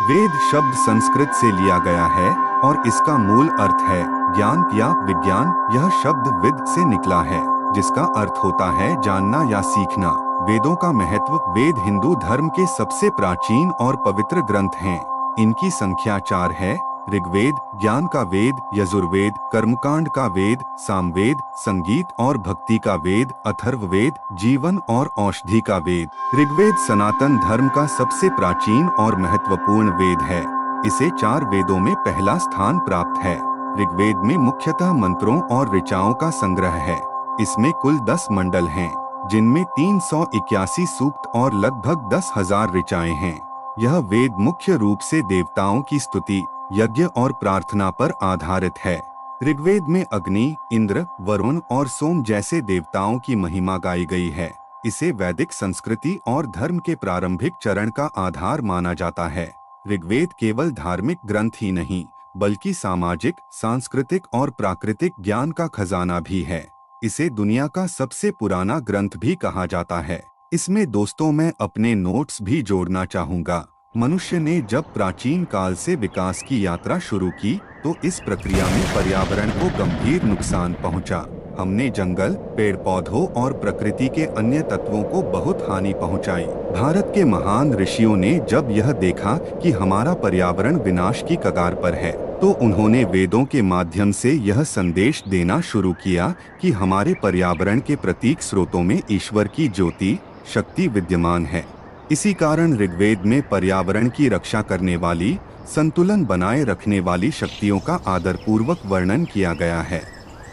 वेद शब्द संस्कृत से लिया गया है और इसका मूल अर्थ है ज्ञान या विज्ञान। यह शब्द विद से निकला है, जिसका अर्थ होता है जानना या सीखना। वेदों का महत्व। वेद हिंदू धर्म के सबसे प्राचीन और पवित्र ग्रंथ हैं। इनकी संख्या 4 है। ऋग्वेद ज्ञान का वेद, यजुर्वेद कर्मकांड का वेद, सामवेद संगीत और भक्ति का वेद, अथर्ववेद जीवन और औषधि का वेद। ऋग्वेद सनातन धर्म का सबसे प्राचीन और महत्वपूर्ण वेद है। इसे 4 वेदों में पहला स्थान प्राप्त है। ऋग्वेद में मुख्यतः मंत्रों और ऋचाओं का संग्रह है। इसमें कुल 10 मंडल हैं, जिनमें 381 सूक्त और लगभग 10,000 ऋचाएं हैं। यह वेद मुख्य रूप से देवताओं की स्तुति, यज्ञ और प्रार्थना पर आधारित है। ऋग्वेद में अग्नि, इंद्र, वरुण और सोम जैसे देवताओं की महिमा गाई गई है। इसे वैदिक संस्कृति और धर्म के प्रारंभिक चरण का आधार माना जाता है। ऋग्वेद केवल धार्मिक ग्रंथ ही नहीं, बल्कि सामाजिक, सांस्कृतिक और प्राकृतिक ज्ञान का खजाना भी है। इसे दुनिया का सबसे पुराना ग्रंथ भी कहा जाता है। इसमें दोस्तों मैं अपने नोट्स भी जोड़ना चाहूँगा। मनुष्य ने जब प्राचीन काल से विकास की यात्रा शुरू की, तो इस प्रक्रिया में पर्यावरण को गंभीर नुकसान पहुंचा। हमने जंगल, पेड़ पौधों और प्रकृति के अन्य तत्वों को बहुत हानि पहुंचाई। भारत के महान ऋषियों ने जब यह देखा कि हमारा पर्यावरण विनाश की कगार पर है, तो उन्होंने वेदों के माध्यम से यह संदेश देना शुरू किया कि हमारे पर्यावरण के प्रतीक स्रोतों में ईश्वर की ज्योति, शक्ति विद्यमान है। इसी कारण ऋग्वेद में पर्यावरण की रक्षा करने वाली, संतुलन बनाए रखने वाली शक्तियों का आदरपूर्वक वर्णन किया गया है।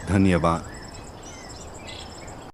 धन्यवाद।